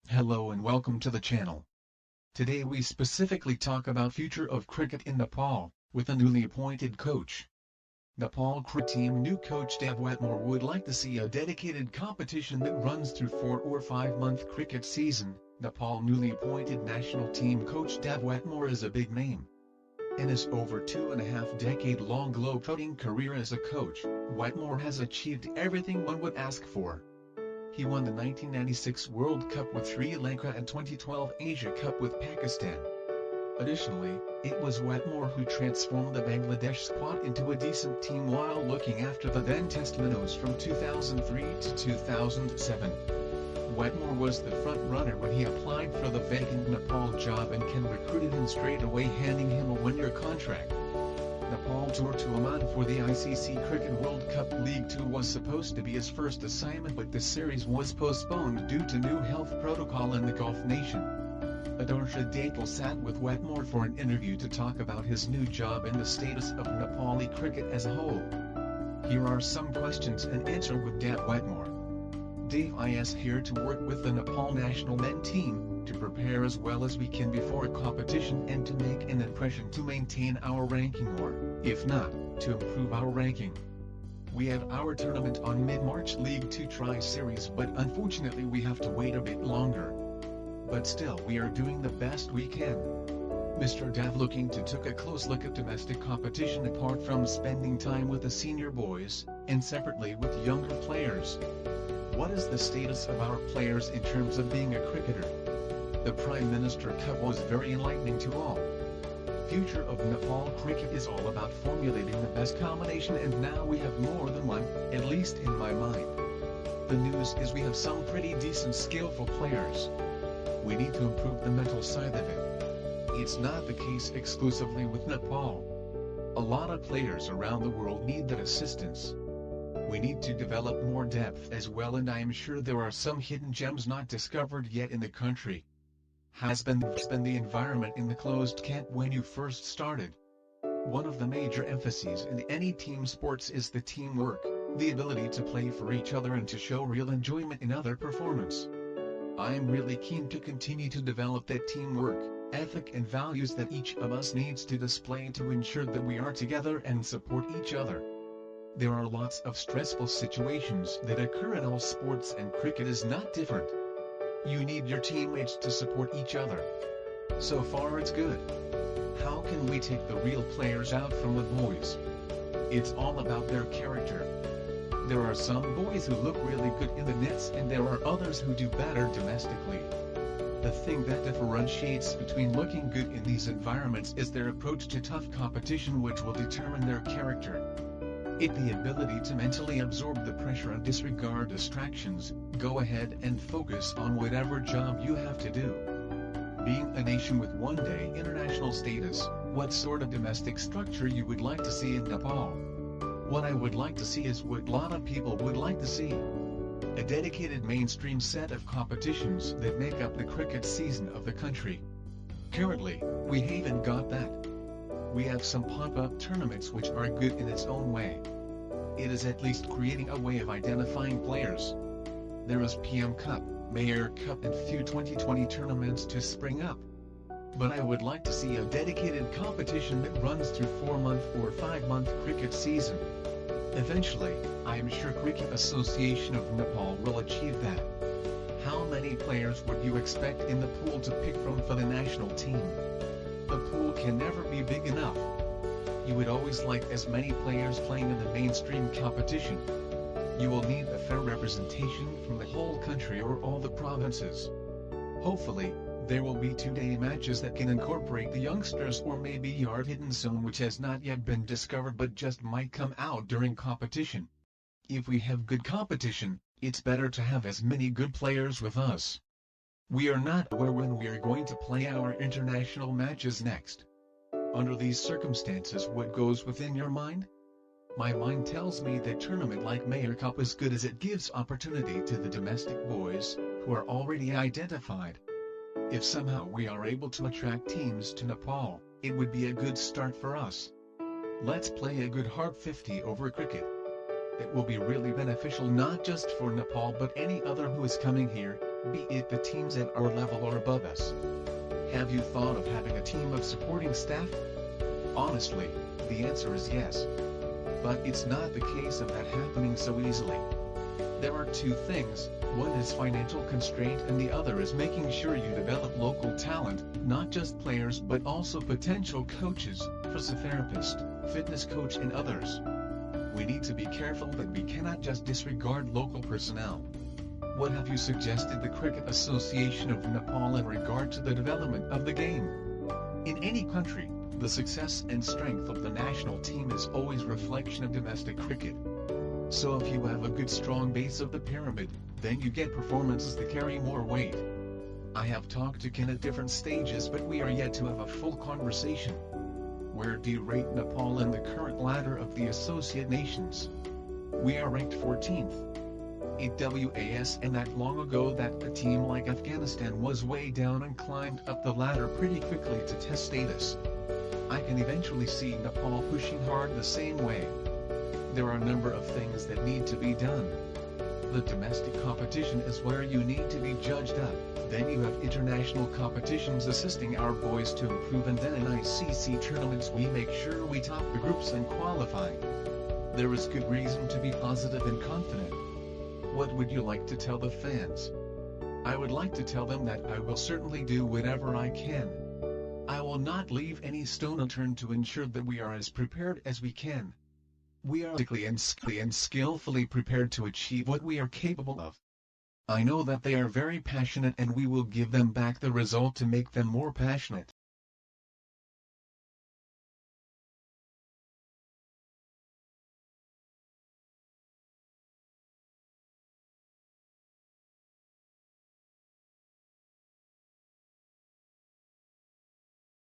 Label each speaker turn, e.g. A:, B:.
A: Hello and welcome to the channel. Today we specifically talk about future of cricket in Nepal, with a newly appointed coach. Nepal cricket team new coach Dav Whatmore would like to see a dedicated competition that runs through 4 or 5 month cricket season. Nepal newly appointed national team coach Dav Whatmore is a big name. In his over 2.5-decade-long globetrotting career as a coach, Whatmore has achieved everything one would ask for. He won the 1996 World Cup with Sri Lanka and 2012 Asia Cup with Pakistan. Additionally, it was Whatmore who transformed the Bangladesh squad into a decent team while looking after the then Test minnows from 2003 to 2007. Whatmore was the front-runner when he applied for the vacant Nepal job and Ken recruited him straight away, handing him a one-year contract. Nepal tour to Oman for the ICC Cricket World Cup League 2 was supposed to be his first assignment, but the series was postponed due to new health protocol in the Gulf nation. Adorsha Datal sat with Whatmore for an interview to talk about his new job and the status of Nepali cricket as a whole. Here are some questions and answers with Dav Whatmore. Dave is here to work with the Nepal national men team, to prepare as well as we can before a competition and to make an impression to maintain our ranking or, if not, to improve our ranking. We have our tournament on mid-March League 2 Tri-Series, but unfortunately we have to wait a bit longer. But still we are doing the best we can. Mr. Dav looking to took a close look at domestic competition apart from spending time with the senior boys, and separately with younger players. What is the status of our players in terms of being a cricketer? The Prime Minister Cup was very enlightening to all. Future of Nepal cricket is all about formulating the best combination, and now we have more than one, at least in my mind. The news is we have some pretty decent skillful players. We need to improve the mental side of it. It's not the case exclusively with Nepal. A lot of players around the world need that assistance. We need to develop more depth as well, and I am sure there are some hidden gems not discovered yet in the country. Has been the environment in the closed camp when you first started? One of the major emphases in any team sports is the teamwork, the ability to play for each other and to show real enjoyment in other performance. I am really keen to continue to develop that teamwork, ethic and values that each of us needs to display to ensure that we are together and support each other. There are lots of stressful situations that occur in all sports, and cricket is not different. You need your teammates to support each other. So far it's good. How can we take the real players out from the boys? It's all about their character. There are some boys who look really good in the nets and there are others who do better domestically. The thing that differentiates between looking good in these environments is their approach to tough competition, which will determine their character. The ability to mentally absorb the pressure and disregard distractions, go ahead and focus on whatever job you have to do. Being a nation with one-day international status, what sort of domestic structure you would like to see in Nepal? What I would like to see is what a lot of people would like to see. A dedicated mainstream set of competitions that make up the cricket season of the country. Currently, we haven't got that. We have some pop-up tournaments which are good in its own way. It is at least creating a way of identifying players. There is PM Cup, Mayor Cup and few 2020 tournaments to spring up. But I would like to see a dedicated competition that runs through 4-month or 5-month cricket season. Eventually, I am sure Cricket Association of Nepal will achieve that. How many players would you expect in the pool to pick from for the national team? The pool can never be big enough. You would always like as many players playing in the mainstream competition. You will need a fair representation from the whole country or all the provinces. Hopefully, there will be 2-day matches that can incorporate the youngsters, or maybe yard hidden zone which has not yet been discovered but just might come out during competition. If we have good competition, it's better to have as many good players with us. We are not aware when we are going to play our international matches next. Under these circumstances, what goes within your mind? My mind tells me that tournament like Mayor Cup is good as it gives opportunity to the domestic boys, who are already identified. If somehow we are able to attract teams to Nepal, it would be a good start for us. Let's play a good hard 50 over cricket. It will be really beneficial not just for Nepal but any other who is coming here, be it the teams at our level or above us. Have you thought of having a team of supporting staff? Honestly, the answer is yes. But it's not the case of that happening so easily. There are two things, one is financial constraint and the other is making sure you develop local talent, not just players but also potential coaches, physiotherapist, fitness coach and others. We need to be careful that we cannot just disregard local personnel. What have you suggested the Cricket Association of Nepal in regard to the development of the game? In any country, the success and strength of the national team is always a reflection of domestic cricket. So if you have a good strong base of the pyramid, then you get performances that carry more weight. I have talked to Ken at different stages but we are yet to have a full conversation. Where do you rate Nepal in the current ladder of the Associate Nations? We are ranked 14th. AWAS and that long ago that a team like Afghanistan was way down and climbed up the ladder pretty quickly to test status. I can eventually see Nepal pushing hard the same way. There are a number of things that need to be done. The domestic competition is where you need to be judged up, then you have international competitions assisting our boys to improve and then in ICC tournaments we make sure we top the groups and qualify. There is good reason to be positive and confident. What would you like to tell the fans? I would like to tell them that I will certainly do whatever I can. I will not leave any stone unturned to ensure that we are as prepared as we can. We are physically and skillfully prepared to achieve what we are capable of. I know that they are very passionate and we will give them back the result to make them more passionate.